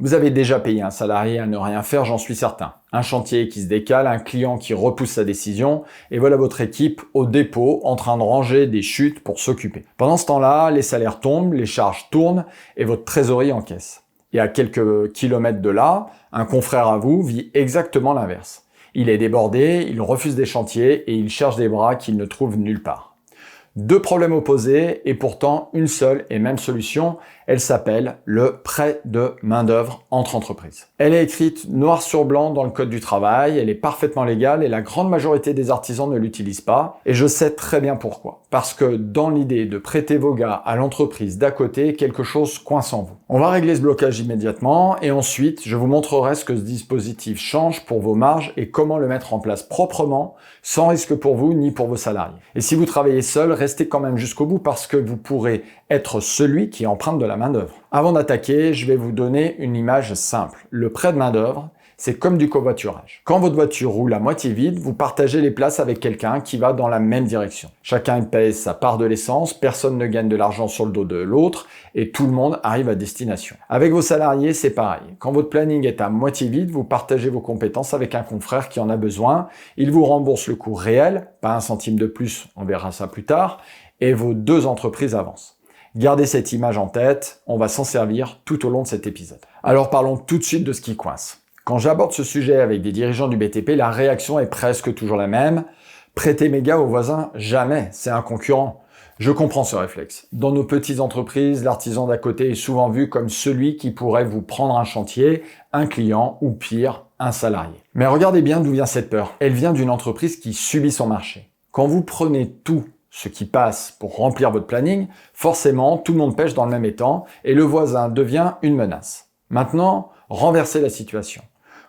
Vous avez déjà payé un salarié à ne rien faire, j'en suis certain. Un chantier qui se décale, un client qui repousse sa décision, et voilà votre équipe au dépôt en train de ranger des chutes pour s'occuper. Pendant ce temps-là, les salaires tombent, les charges tournent et votre trésorerie encaisse. Et à quelques kilomètres de là, un confrère à vous vit exactement l'inverse. Il est débordé, il refuse des chantiers et il cherche des bras qu'il ne trouve nulle part. Deux problèmes opposés et pourtant une seule et même solution, elle s'appelle le prêt de main-d'œuvre entre entreprises. Elle est écrite noir sur blanc dans le code du travail, elle est parfaitement légale et la grande majorité des artisans ne l'utilisent pas. Et je sais très bien pourquoi. Parce que dans l'idée de prêter vos gars à l'entreprise d'à côté, quelque chose coince en vous. On va régler ce blocage immédiatement et ensuite je vous montrerai ce que ce dispositif change pour vos marges et comment le mettre en place proprement, sans risque pour vous ni pour vos salariés. Et si vous travaillez seul, restez quand même jusqu'au bout parce que vous pourrez être celui qui emprunte de la main-d'œuvre. Avant d'attaquer, je vais vous donner une image simple. Le prêt de main-d'œuvre, c'est comme du covoiturage. Quand votre voiture roule à moitié vide, vous partagez les places avec quelqu'un qui va dans la même direction. Chacun pèse sa part de l'essence, personne ne gagne de l'argent sur le dos de l'autre et tout le monde arrive à destination. Avec vos salariés, c'est pareil. Quand votre planning est à moitié vide, vous partagez vos compétences avec un confrère qui en a besoin. Il vous rembourse le coût réel, pas un centime de plus, on verra ça plus tard, et vos deux entreprises avancent. Gardez cette image en tête, on va s'en servir tout au long de cet épisode. Alors parlons tout de suite de ce qui coince. Quand j'aborde ce sujet avec des dirigeants du BTP, la réaction est presque toujours la même. Prêter mes gars aux voisins, jamais, c'est un concurrent. Je comprends ce réflexe. Dans nos petites entreprises, l'artisan d'à côté est souvent vu comme celui qui pourrait vous prendre un chantier, un client ou pire, un salarié. Mais regardez bien d'où vient cette peur. Elle vient d'une entreprise qui subit son marché. Quand vous prenez tout ce qui passe pour remplir votre planning, forcément, tout le monde pêche dans le même étang et le voisin devient une menace. Maintenant, renversez la situation.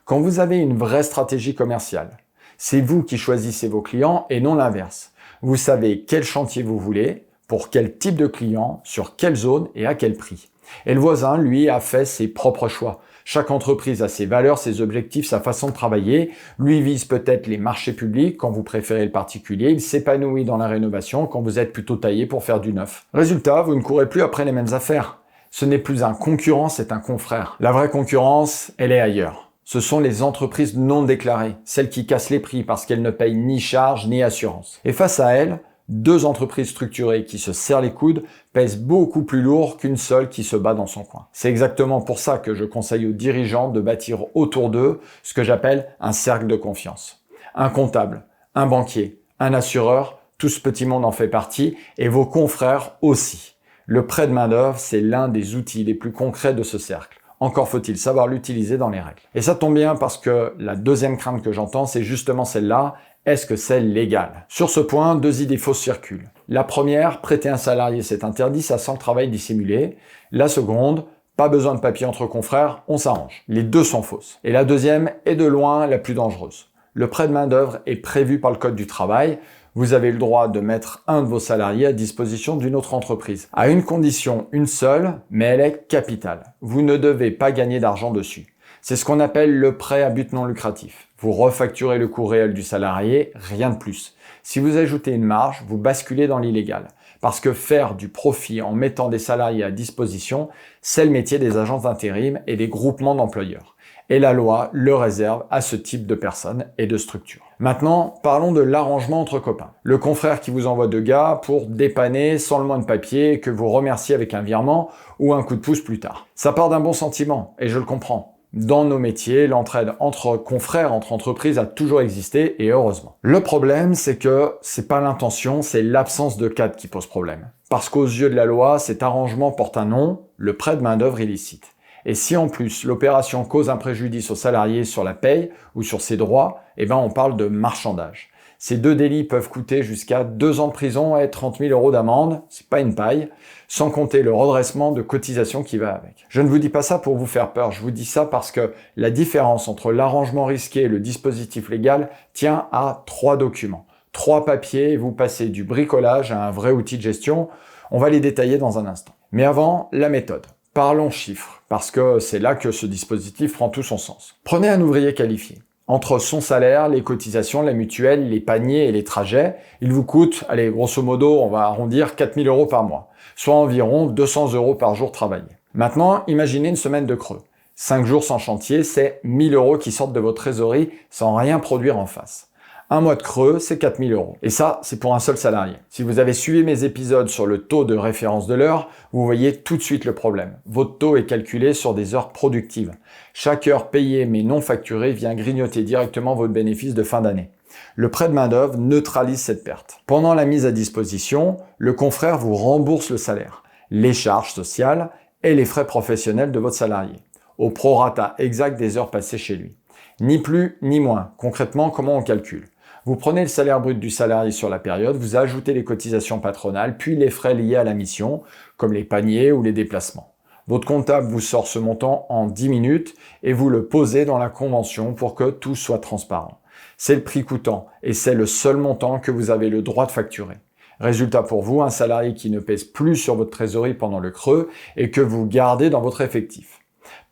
Quand vous avez une vraie stratégie commerciale, c'est vous qui choisissez vos clients et non l'inverse. Vous savez quel chantier vous voulez, pour quel type de client, sur quelle zone et à quel prix. Et le voisin, lui, a fait ses propres choix. Chaque entreprise a ses valeurs, ses objectifs, sa façon de travailler. Lui vise peut-être les marchés publics quand vous préférez le particulier. Il s'épanouit dans la rénovation quand vous êtes plutôt taillé pour faire du neuf. Résultat, vous ne courez plus après les mêmes affaires. Ce n'est plus un concurrent, c'est un confrère. La vraie concurrence, elle est ailleurs. Ce sont les entreprises non déclarées, celles qui cassent les prix parce qu'elles ne payent ni charges ni assurance. Et face à elles, deux entreprises structurées qui se serrent les coudes pèsent beaucoup plus lourd qu'une seule qui se bat dans son coin. C'est exactement pour ça que je conseille aux dirigeants de bâtir autour d'eux ce que j'appelle un cercle de confiance. Un comptable, un banquier, un assureur, tout ce petit monde en fait partie et vos confrères aussi. Le prêt de main-d'œuvre, c'est l'un des outils les plus concrets de ce cercle. Encore faut-il savoir l'utiliser dans les règles. Et ça tombe bien parce que la deuxième crainte que j'entends, c'est justement celle-là. Est-ce que c'est légal? Sur ce point, deux idées fausses circulent. La première, prêter un salarié, c'est interdit, ça sent le travail dissimulé. La seconde, pas besoin de papier entre confrères, on s'arrange. Les deux sont fausses. Et la deuxième est de loin la plus dangereuse. Le prêt de main-d'œuvre est prévu par le Code du travail. Vous avez le droit de mettre un de vos salariés à disposition d'une autre entreprise. À une condition, une seule, mais elle est capitale. Vous ne devez pas gagner d'argent dessus. C'est ce qu'on appelle le prêt à but non lucratif. Vous refacturez le coût réel du salarié, rien de plus. Si vous ajoutez une marge, vous basculez dans l'illégal. Parce que faire du profit en mettant des salariés à disposition, c'est le métier des agences d'intérim et des groupements d'employeurs. Et la loi le réserve à ce type de personnes et de structures. Maintenant, parlons de l'arrangement entre copains. Le confrère qui vous envoie deux gars pour dépanner sans le moindre papier, que vous remerciez avec un virement ou un coup de pouce plus tard. Ça part d'un bon sentiment, et je le comprends. Dans nos métiers, l'entraide entre confrères, entre entreprises a toujours existé, et heureusement. Le problème, c'est que c'est pas l'intention, c'est l'absence de cadre qui pose problème. Parce qu'aux yeux de la loi, cet arrangement porte un nom, le prêt de main-d'œuvre illicite. Et si en plus l'opération cause un préjudice au salarié sur la paye ou sur ses droits, on parle de marchandage. Ces deux délits peuvent coûter jusqu'à 2 ans de prison et 30 000 € d'amende, c'est pas une paille, sans compter le redressement de cotisation qui va avec. Je ne vous dis pas ça pour vous faire peur, je vous dis ça parce que la différence entre l'arrangement risqué et le dispositif légal tient à 3 documents. 3 papiers et vous passez du bricolage à un vrai outil de gestion. On va les détailler dans un instant. Mais avant, la méthode. Parlons chiffres, parce que c'est là que ce dispositif prend tout son sens. Prenez un ouvrier qualifié. Entre son salaire, les cotisations, la mutuelle, les paniers et les trajets, il vous coûte, allez, grosso modo, on va arrondir 4 000 € par mois, soit environ 200 € par jour travaillé. Maintenant, imaginez une semaine de creux. 5 jours sans chantier, c'est 1 000 € qui sortent de votre trésorerie sans rien produire en face. Un mois de creux, c'est 4 000 €. Et ça, c'est pour un seul salarié. Si vous avez suivi mes épisodes sur le taux de référence de l'heure, vous voyez tout de suite le problème. Votre taux est calculé sur des heures productives. Chaque heure payée mais non facturée vient grignoter directement votre bénéfice de fin d'année. Le prêt de main-d'œuvre neutralise cette perte. Pendant la mise à disposition, le confrère vous rembourse le salaire, les charges sociales et les frais professionnels de votre salarié, au prorata exact des heures passées chez lui. Ni plus ni moins. Concrètement, comment on calcule ? Vous prenez le salaire brut du salarié sur la période, vous ajoutez les cotisations patronales, puis les frais liés à la mission, comme les paniers ou les déplacements. Votre comptable vous sort ce montant en 10 minutes et vous le posez dans la convention pour que tout soit transparent. C'est le prix coûtant et c'est le seul montant que vous avez le droit de facturer. Résultat pour vous, un salarié qui ne pèse plus sur votre trésorerie pendant le creux et que vous gardez dans votre effectif.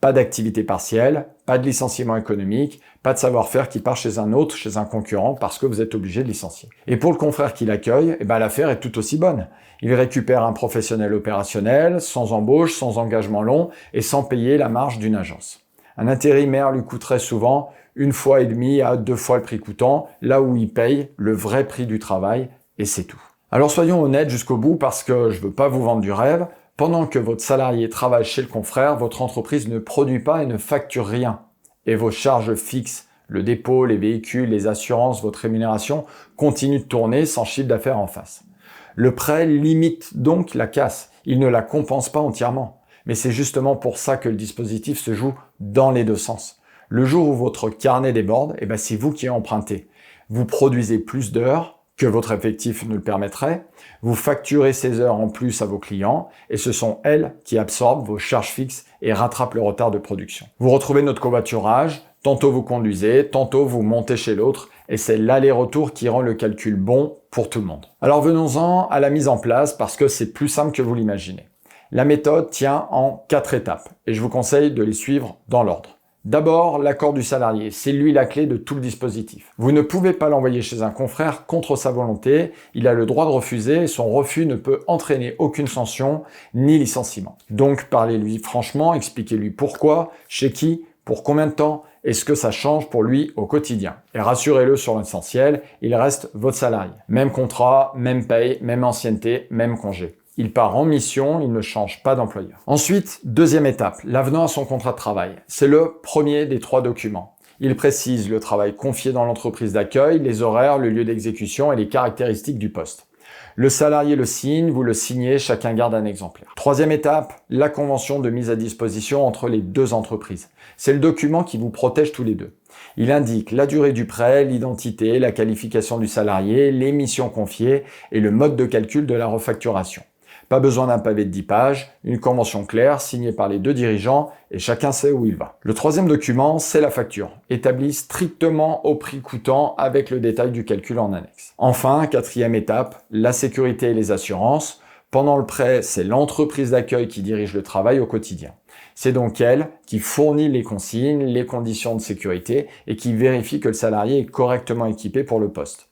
Pas d'activité partielle, pas de licenciement économique, pas de savoir-faire qui part chez un autre, chez un concurrent, parce que vous êtes obligé de licencier. Et pour le confrère qui l'accueille, l'affaire est tout aussi bonne. Il récupère un professionnel opérationnel, sans embauche, sans engagement long et sans payer la marge d'une agence. Un intérimaire lui coûterait souvent 1,5 à 2 fois le prix coûtant, là où il paye le vrai prix du travail, et c'est tout. Alors soyons honnêtes jusqu'au bout, parce que je veux pas vous vendre du rêve. Pendant que votre salarié travaille chez le confrère, votre entreprise ne produit pas et ne facture rien. Et vos charges fixes, le dépôt, les véhicules, les assurances, votre rémunération, continuent de tourner sans chiffre d'affaires en face. Le prêt limite donc la casse. Il ne la compense pas entièrement. Mais c'est justement pour ça que le dispositif se joue dans les deux sens. Le jour où votre carnet déborde, c'est vous qui empruntez. Vous produisez plus d'heures que votre effectif nous le permettrait, vous facturez ces heures en plus à vos clients et ce sont elles qui absorbent vos charges fixes et rattrapent le retard de production. Vous retrouvez notre covoiturage, tantôt vous conduisez, tantôt vous montez chez l'autre et c'est l'aller-retour qui rend le calcul bon pour tout le monde. Alors venons-en à la mise en place parce que c'est plus simple que vous l'imaginez. La méthode tient en 4 étapes et je vous conseille de les suivre dans l'ordre. D'abord, l'accord du salarié, c'est lui la clé de tout le dispositif. Vous ne pouvez pas l'envoyer chez un confrère contre sa volonté, il a le droit de refuser et son refus ne peut entraîner aucune sanction ni licenciement. Donc parlez-lui franchement, expliquez-lui pourquoi, chez qui, pour combien de temps et ce que ça change pour lui au quotidien. Et rassurez-le sur l'essentiel, il reste votre salarié. Même contrat, même paye, même ancienneté, même congé. Il part en mission, il ne change pas d'employeur. Ensuite, deuxième étape, l'avenant à son contrat de travail. C'est le premier des 3 documents. Il précise le travail confié dans l'entreprise d'accueil, les horaires, le lieu d'exécution et les caractéristiques du poste. Le salarié le signe, vous le signez, chacun garde un exemplaire. Troisième étape, la convention de mise à disposition entre les 2 entreprises. C'est le document qui vous protège tous les 2. Il indique la durée du prêt, l'identité, la qualification du salarié, les missions confiées et le mode de calcul de la refacturation. Pas besoin d'un pavé de 10 pages, une convention claire signée par les 2 dirigeants et chacun sait où il va. Le troisième document, c'est la facture, établie strictement au prix coûtant avec le détail du calcul en annexe. Enfin, quatrième étape, la sécurité et les assurances. Pendant le prêt, c'est l'entreprise d'accueil qui dirige le travail au quotidien. C'est donc elle qui fournit les consignes, les conditions de sécurité et qui vérifie que le salarié est correctement équipé pour le poste.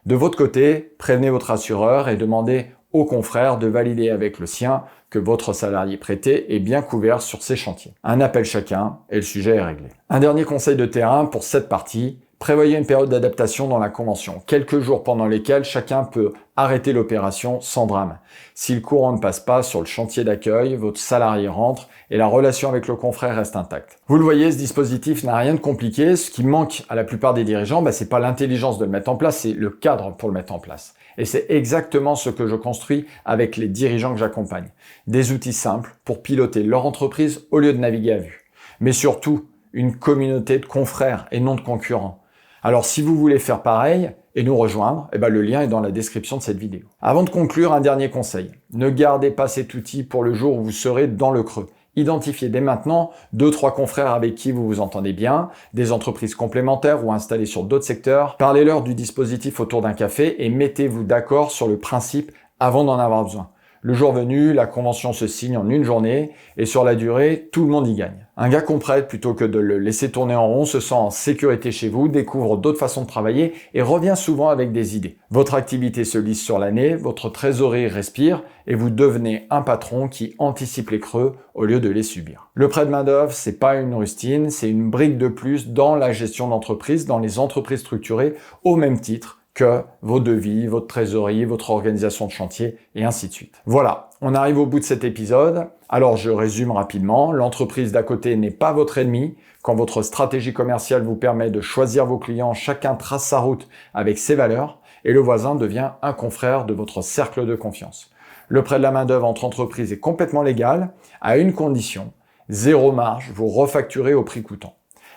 De votre côté, prévenez votre assureur et demandez au confrère de valider avec le sien que votre salarié prêté est bien couvert sur ses chantiers. Un appel chacun et le sujet est réglé. Un dernier conseil de terrain pour cette partie, prévoyez une période d'adaptation dans la convention, quelques jours pendant lesquels chacun peut arrêter l'opération sans drame. Si le courant ne passe pas sur le chantier d'accueil, votre salarié rentre et la relation avec le confrère reste intacte. Vous le voyez, ce dispositif n'a rien de compliqué. Ce qui manque à la plupart des dirigeants, c'est pas l'intelligence de le mettre en place, c'est le cadre pour le mettre en place. Et c'est exactement ce que je construis avec les dirigeants que j'accompagne. Des outils simples pour piloter leur entreprise au lieu de naviguer à vue. Mais surtout, une communauté de confrères et non de concurrents. Alors si vous voulez faire pareil et nous rejoindre, le lien est dans la description de cette vidéo. Avant de conclure, un dernier conseil. Ne gardez pas cet outil pour le jour où vous serez dans le creux. Identifiez dès maintenant 2-3 confrères avec qui vous vous entendez bien, des entreprises complémentaires ou installées sur d'autres secteurs. Parlez-leur du dispositif autour d'un café et mettez-vous d'accord sur le principe avant d'en avoir besoin. Le jour venu, la convention se signe en une journée et sur la durée, tout le monde y gagne. Un gars qu'on prête plutôt que de le laisser tourner en rond se sent en sécurité chez vous, découvre d'autres façons de travailler et revient souvent avec des idées. Votre activité se lisse sur l'année, votre trésorerie respire et vous devenez un patron qui anticipe les creux au lieu de les subir. Le prêt de main-d'œuvre, c'est pas une rustine, c'est une brique de plus dans la gestion d'entreprise, dans les entreprises structurées, au même titre que vos devis, votre trésorerie, votre organisation de chantier, et ainsi de suite. Voilà, on arrive au bout de cet épisode. Alors je résume rapidement, l'entreprise d'à côté n'est pas votre ennemi. Quand votre stratégie commerciale vous permet de choisir vos clients, chacun trace sa route avec ses valeurs, et le voisin devient un confrère de votre cercle de confiance. Le prêt de la main-d'œuvre entre entreprises est complètement légal, à une condition, zéro marge, vous refacturez au prix coûtant.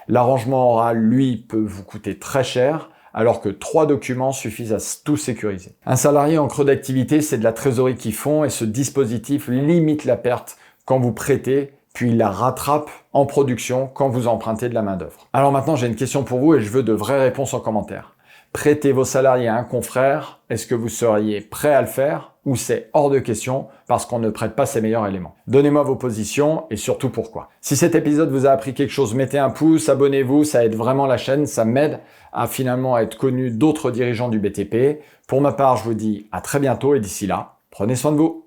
L'arrangement oral, lui, peut vous coûter très cher, alors que 3 documents suffisent à tout sécuriser. Un salarié en creux d'activité, c'est de la trésorerie qui fond et ce dispositif limite la perte quand vous prêtez, puis il la rattrape en production quand vous empruntez de la main-d'œuvre. Alors maintenant, j'ai une question pour vous et je veux de vraies réponses en commentaire. Prêter vos salariés à un confrère, est-ce que vous seriez prêt à le faire ou c'est hors de question parce qu'on ne prête pas ses meilleurs éléments? Donnez-moi vos positions et surtout pourquoi. Si cet épisode vous a appris quelque chose, mettez un pouce, abonnez-vous, ça aide vraiment la chaîne, ça m'aide à finalement être connu d'autres dirigeants du BTP. Pour ma part, je vous dis à très bientôt et d'ici là, prenez soin de vous.